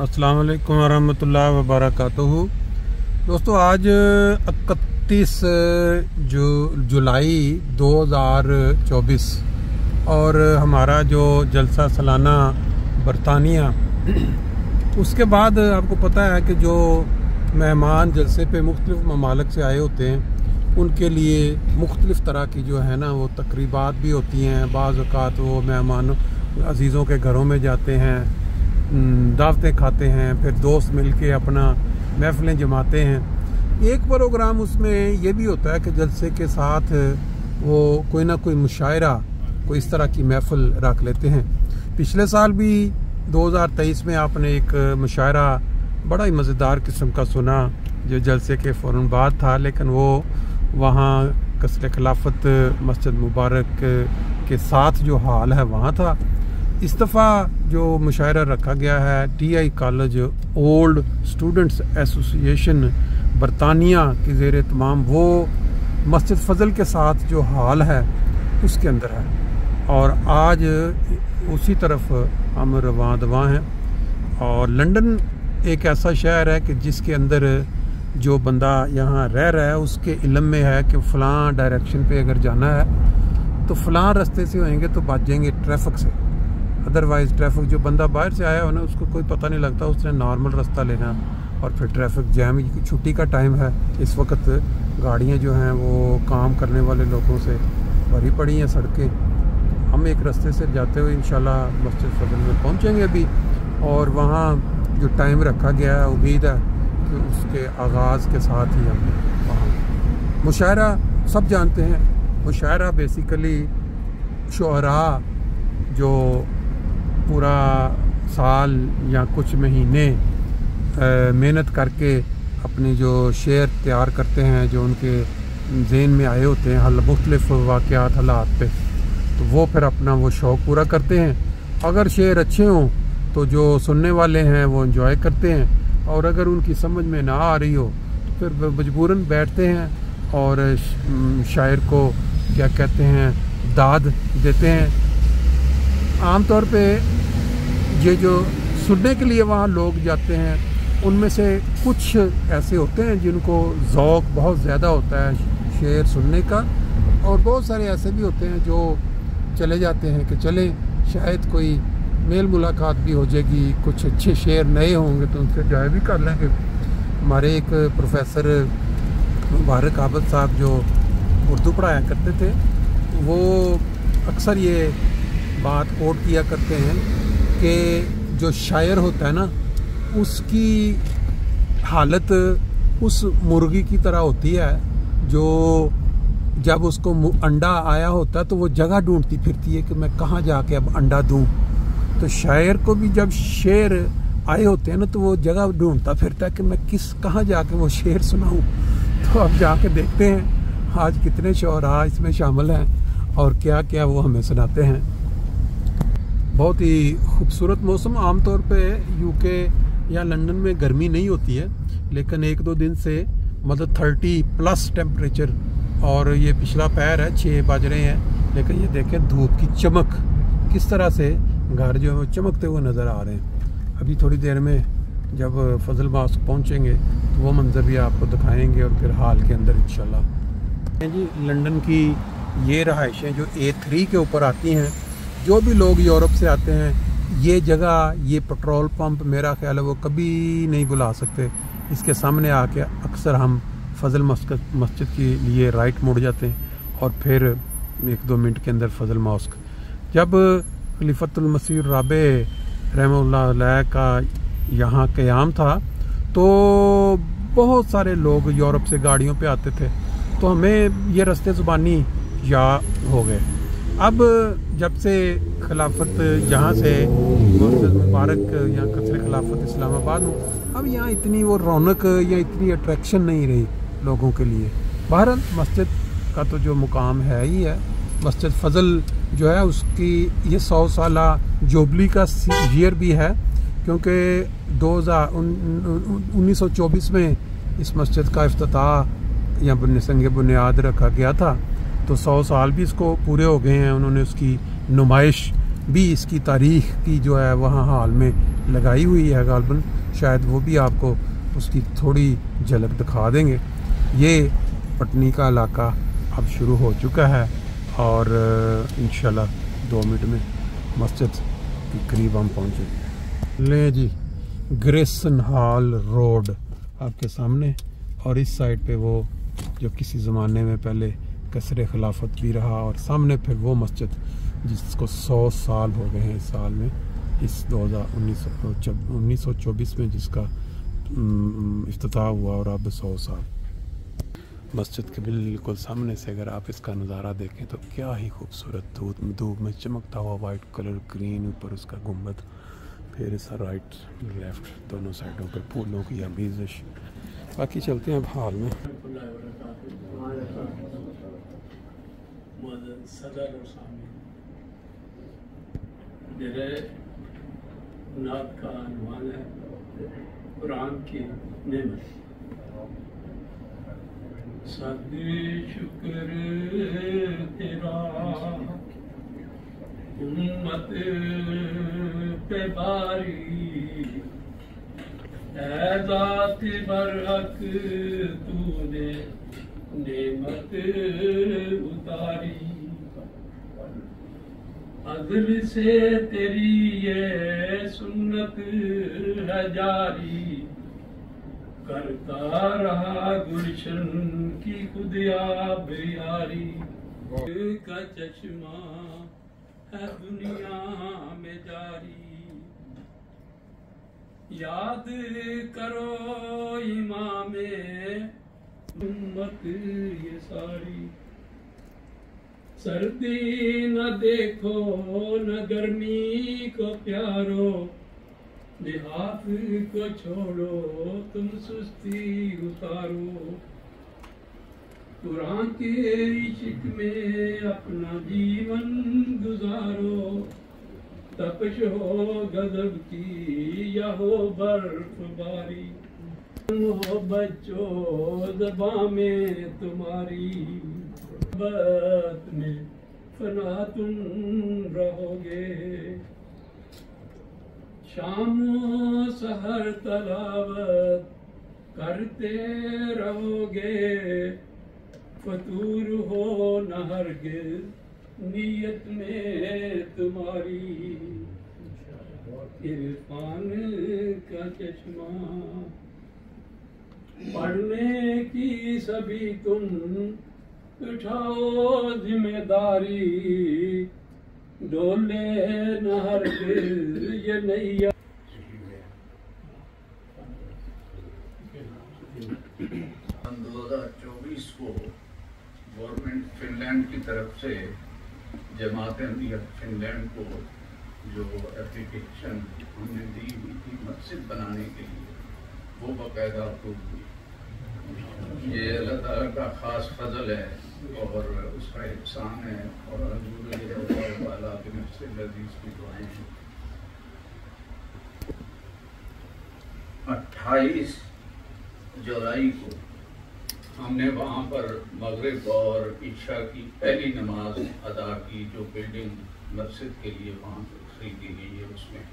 अस्सलाम वालेकुम वरहमतुल्लाहि वबरकातुहू। दोस्तों, आज 31 जुलाई 2024 और हमारा जो जलसा सालाना बरतानिया, उसके बाद आपको पता है कि जो मेहमान जलसे पे मुख्तलिफ ममालिक से आए होते हैं उनके लिए मुख्तलिफ तरह की जो है ना वो तकरीबात भी होती हैं। बाज़ औक़ात वो मेहमान अजीज़ों के घरों में जाते हैं, दावतें खाते हैं, फिर दोस्त मिलके अपना महफ़िलें जमाते हैं। एक प्रोग्राम उसमें ये भी होता है कि जलसे के साथ वो कोई ना कोई मुशायरा, कोई इस तरह की महफ़िल रख लेते हैं। पिछले साल भी 2023 में आपने एक मुशायरा बड़ा ही मज़ेदार किस्म का सुना जो जलसे के फ़ौरन बाद था, लेकिन वो वहाँ कसरे खिलाफत मस्जिद मुबारक के साथ जो हाल है वहाँ था। इस दफ़ा जो मुशायरा रखा गया है TI college old students association बरतानिया की ज़ेर तमाम, वो मस्जिद फ़ज़ल के साथ जो हाल है उसके अंदर है। और आज उसी तरफ हम रवां दवां हैं। और लंदन एक ऐसा शहर है कि जिसके अंदर जो बंदा यहाँ रह रहा है उसके इल्म में है कि फ़लाँ डायरेक्शन पे अगर जाना है तो फ़लाँ रास्ते से होएंगे तो बच जाएंगे ट्रैफिक से। अदरवाइज़ ट्रैफिक, जो बंदा बाहर से आया हो ना उसको कोई पता नहीं लगता, उसने नॉर्मल रास्ता लेना और फिर ट्रैफिक जैम। छुट्टी का टाइम है, इस वक्त गाड़ियाँ जो हैं वो काम करने वाले लोगों से भरी पड़ी हैं सड़कें। हम एक रास्ते से जाते हुए इंशाल्लाह मस्जिद फ़ज़ल में पहुँचेंगे अभी, और वहाँ जो टाइम रखा गया है उम्मीद है कि उसके आगाज़ के साथ ही हम वहाँ मुशायरा, सब जानते हैं मुशायरा बेसिकली शुअरा जो पूरा साल या कुछ महीने मेहनत करके अपनी जो शेर तैयार करते हैं, जो उनके ज़हन में आए होते हैं मुख्तलिफ वाक़यात हालात पे, तो वो फिर अपना वो शौक़ पूरा करते हैं। अगर शेर अच्छे हों तो जो सुनने वाले हैं वो एंजॉय करते हैं, और अगर उनकी समझ में ना आ रही हो तो फिर मजबूरन बैठते हैं और शायर को क्या कहते हैं दाद देते हैं। आमतौर पे ये जो सुनने के लिए वहाँ लोग जाते हैं उनमें से कुछ ऐसे होते हैं जिनको ज़ौक़ बहुत ज़्यादा होता है शेर सुनने का, और बहुत सारे ऐसे भी होते हैं जो चले जाते हैं कि चलें शायद कोई मेल मुलाकात भी हो जाएगी, कुछ अच्छे शेर नए होंगे तो उनसे एंजॉय भी कर लेंगे। हमारे एक प्रोफेसर मुबारक आबद साहब जो उर्दू पढ़ाया करते थे, वो अक्सर ये बात कोट किया करते हैं कि जो शायर होता है ना उसकी हालत उस मुर्गी की तरह होती है जो जब उसको अंडा आया होता है तो वो जगह ढूंढती फिरती है कि मैं कहाँ जाके अब अंडा दूं। तो शायर को भी जब शेर आए होते हैं ना तो वो जगह ढूंढता फिरता है कि मैं कहाँ जाके वो शेर सुनाऊं। तो अब जाके देखते हैं आज कितने शुअरा इसमें शामिल हैं और क्या क्या वो हमें सुनाते हैं। बहुत ही खूबसूरत मौसम। आमतौर पे यूके या लंदन में गर्मी नहीं होती है, लेकिन एक दो दिन से मतलब 30+ टेम्परेचर, और ये पिछला पैर है 6 बज रहे हैं, लेकिन ये देखें धूप की चमक किस तरह से घर जो है वो चमकते हुए नज़र आ रहे हैं। अभी थोड़ी देर में जब फ़ज़ल मॉस्क पहुँचेंगे तो वो मंज़र भी आपको दिखाएंगे और फिर हाल के अंदर इंशाल्लाह। जी, लंदन की ये रहाइशें जो A3 के ऊपर आती हैं, जो भी लोग यूरोप से आते हैं ये जगह, ये पेट्रोल पंप मेरा ख्याल है वो कभी नहीं भुला सकते। इसके सामने आके अक्सर हम फ़ज़ल मस्जिद के लिए राइट मुड़ जाते हैं और फिर 1-2 मिनट के अंदर फ़ज़ल मॉस्क। जब खलीफतुल मसीह राबे रहमतुल्लाह अलैह का यहाँ क़याम था तो बहुत सारे लोग यूरोप से गाड़ियों पे आते थे, तो हमें ये रास्ते ज़ुबानी याद हो गए। अब जब से खिलाफत यहाँ से मस्जिद मुबारक या कसरे खिलाफत इस्लामाबाद में, अब यहाँ इतनी वो रौनक या इतनी अट्रैक्शन नहीं रही लोगों के लिए। बहरहाल मस्जिद का तो जो मुकाम है ही है। मस्जिद फ़ज़ल जो है उसकी ये 100 साला जुबली का ईयर भी है, क्योंकि 1924 में इस मस्जिद का इफ्तिताह या संग बुनियाद रखा गया था, तो 100 साल भी इसको पूरे हो गए हैं। उन्होंने उसकी नुमाइश भी इसकी तारीख की जो है वहाँ हाल में लगाई हुई है गालबन, शायद वो भी आपको उसकी थोड़ी झलक दिखा देंगे। ये पटनी का इलाका अब शुरू हो चुका है और इंशाल्लाह 2 मिनट में मस्जिद के करीब हम पहुँचे। ले जी, ग्रेसन हॉल रोड आपके सामने, और इस साइड पे वो जो किसी ज़माने में पहले कसरे खिलाफत भी रहा, और सामने फिर वो मस्जिद जिसको 100 साल हो गए हैं इस साल में, इस 1924 में जिसका इफ्तिताह हुआ, और अब 100 साल। मस्जिद के बिल्कुल सामने से अगर आप इसका नज़ारा देखें तो क्या ही खूबसूरत धूप में चमकता हुआ वाइट कलर, ग्रीन, ऊपर उसका गुंबद, फिर इस राइट लेफ्ट दोनों साइडों पे फूलों की अमीज़श। बाकी चलते हैं अब हाल में। नात का अनुमान है कुरान की नेमत। सद शुक्र तेरा उम्मत पे बारी, ऐ ज़ात बरहक तूने नेमत उतारी। अदल से तेरी ये सुन्नत है जारी, करता रहा गुलशन की खुद आब यारी। का चश्मा है दुनिया में जारी, याद करो इमाम उम्मत ये सारी। सर्दी न देखो न गर्मी को प्यारो, देहात को छोड़ो तुम सुस्ती उतारो। कुरान के इश्क में अपना जीवन गुजारो, तपश हो गजब की या हो बर्फबारी। तुम हो बच्चों ज़बां में तुम्हारी, मोहब्बत में फना तुम रहोगे। शामो सहर तलावत करते रहोगे, फतूर हो न हरगिज़ नीयत में तुम्हारी। इरफान का चश्मा पढ़ने की सभी तुम उठाओ जिम्मेदारी, डोले न हरगिज़ ये नैया। सन 2024 को गवर्नमेंट फिनलैंड की तरफ से जमात अहमदिया फिनलैंड को जो एप्लीकेशन हमने दी हुई थी मस्जिद बनाने के लिए, वो बाकायदा अप्रूव हुई। ये अल्लाह ताला का ख़ास फजल है और उसका एहसान है, और अल्लाह के नफ़्स अज़ीज़ की दुआएं हैं। 28 जुलाई को हमने वहाँ पर मगरिब और इशा की पहली नमाज अदा की, जो बिल्डिंग मस्जिद के लिए वहाँ पर खरीदी गई है। उसमें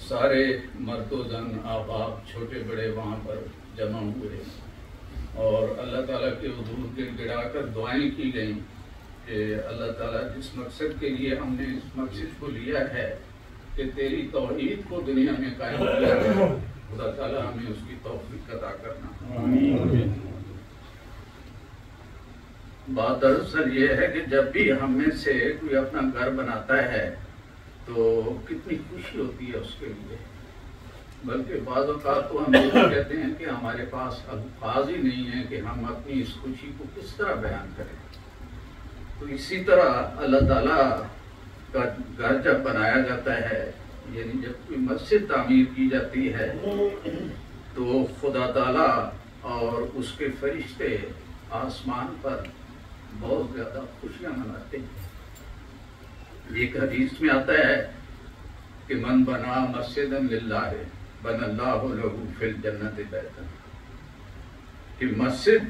सारे मर्दो जन आबाब छोटे बड़े वहाँ पर जमा हुए और अल्लाह ताला के हुजूर गिड़गिड़ा कर दुआएं की गई कि अल्लाह ताला जिस मकसद के लिए हमने इस मस्जिद को लिया है कि तेरी तौहीद को दुनिया में कायम किया है, खुदा ताला हमें उसकी तौफीक अता करना। बात दरअसल ये है कि जब भी हम में से कोई अपना घर बनाता है तो कितनी खुशी होती है उसके लिए, बल्कि बाज़ औक़ात तो हम ये कहते हैं कि हमारे पास अल्फाज ही नहीं है कि हम अपनी इस खुशी को किस तरह बयान करें। तो इसी तरह अल्लाह ताला का घर जब बनाया जाता है, यानी जब कोई मस्जिद तामीर की जाती है, तो खुदा ताला और उसके फरिश्ते आसमान पर बहुत ज़्यादा खुशियाँ मनाते हैं। एक हदीस में आता है कि मन बना मस्जिदन लिल्लाह बनल्लाहु लहू फिल जन्नति बैतन, कि मस्जिद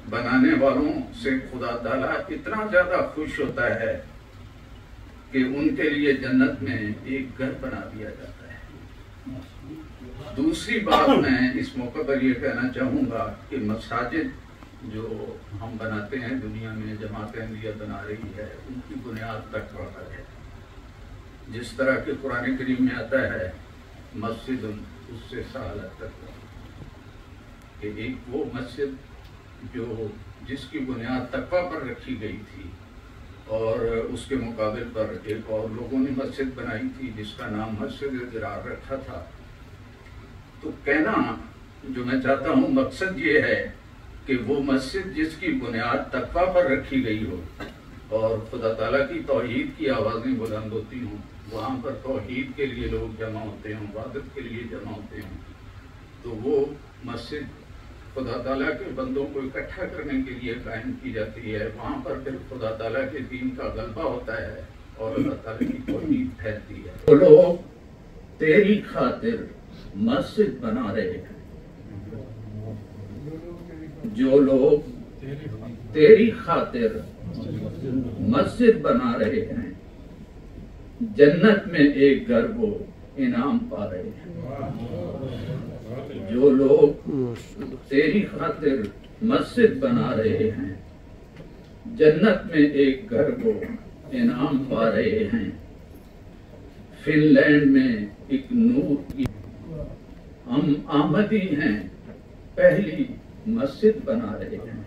बनाने वालों से खुदा ताला इतना ज़्यादा खुश होता है कि उनके लिए जन्नत में एक घर बना दिया जाता है। दूसरी बात मैं इस मौके पर यह कहना चाहूँगा कि मसाजिद जो हम बनाते हैं, दुनिया में जमात अहमदिया बना रही है, उनकी बुनियाद तकवा पर है। जिस तरह के कुरान करीम में आता है मस्जिद उससे सालत तकवा, कि एक वो मस्जिद जो जिसकी बुनियाद तकवा पर रखी गई थी और उसके मुकाबिल पर एक और लोगों ने मस्जिद बनाई थी जिसका नाम मस्जिद दिरार रखा था। तो कहना जो मैं चाहता हूँ, मकसद ये है कि वो मस्जिद जिसकी बुनियाद तकवा पर रखी गई हो और खुदा ताला की तौहीद की आवाज़ें बुलंद होती हों, वहाँ पर तौहीद के लिए लोग जमा होते हों, इबादत के लिए जमा होते हों, तो वो मस्जिद खुदा ताला के बंदों को इकट्ठा करने के लिए कायम की जाती है। वहाँ पर फिर खुदा ताला के दीन का गलबा होता है और अल्लाह ताला की तौहीद फैलती है। तो लोग तेरी खातिर मस्जिद बना रहे हैं, जो लोग तेरी खातिर मस्जिद बना रहे हैं, जन्नत में एक घर वो इनाम पा रहे हैं। जो लोग तेरी खातिर मस्जिद बना रहे हैं, जन्नत में एक घर को इनाम पा रहे हैं। फिनलैंड में एक नूर की हम आमदी हैं, पहली मस्जिद बना रहे हैं।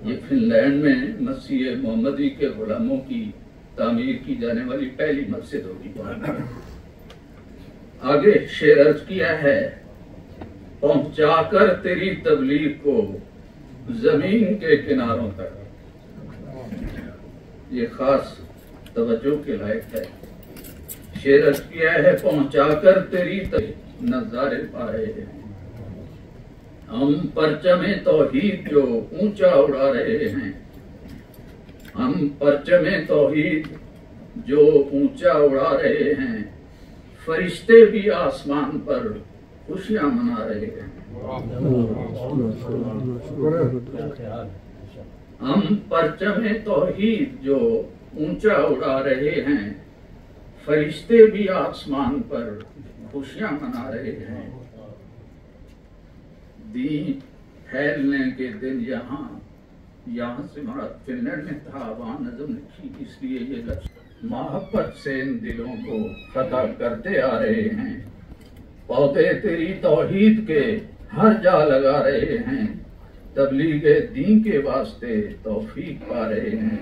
ये फिनलैंड में मसीह मोहम्मदी के गुलामों की तामीर की जाने वाली पहली मस्जिद होगी। आगे शेर अर्ज किया है, पहुंचाकर तेरी तबलीग को जमीन के किनारों तक। ये खास तवज्जो के लायक है। शेर अर्ज किया है, पहुंचाकर तेरी नजारे पा रहे हैं। हम परचमे तौहीद जो ऊंचा उड़ा रहे हैं, हम परचमे तौहीद जो ऊंचा उड़ा रहे हैं, फरिश्ते भी आसमान पर खुशियां मना रहे हैं। हम परचमे तौहीद जो ऊंचा उड़ा रहे हैं, फरिश्ते भी आसमान पर खुशियां मना रहे हैं। दीन फैलने के दिन यहाँ से हमारा फिनलैंड में था, वहां नजम लिखी, इसलिए ये लफ्ज मोहब्बत से इन दिलों को फतह करते आ रहे हैं। पौधे तेरी तौहीद के हर जा लगा रहे हैं, तबलीग दीन के वास्ते तौफीक पा रहे हैं।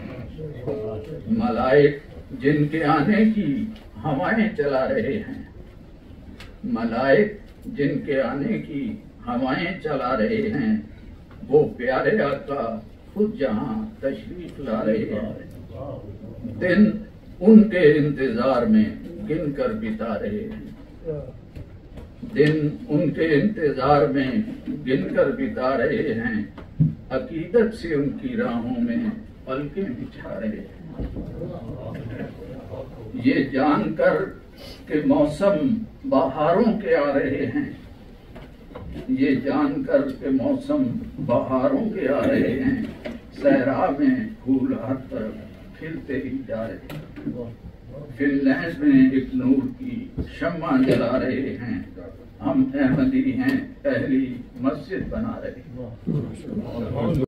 मलाइक जिनके आने की हवाएं चला रहे हैं, मलाइक जिनके आने की हवाएं चला रहे हैं, वो प्यारे आका खुद जहां तशरीफ ला रहे हैं। दिन उनके इंतजार में गिन कर बिता रहे हैं, दिन उनके इंतजार में गिन कर बिता रहे हैं। अकीदत से उनकी राहों में पलकें बिछा रहे हैं। ये जानकर कि मौसम बहारों के आ रहे हैं, ये जानकर के मौसम बहारों के आ रहे हैं, सहरा में फूल हर तरफ खिलते ही जा रहे हैं। फिनलैंड में एक नूर की शम्मा जला रहे हैं, हम अहमदी हैं, पहली मस्जिद बना रहे हैं।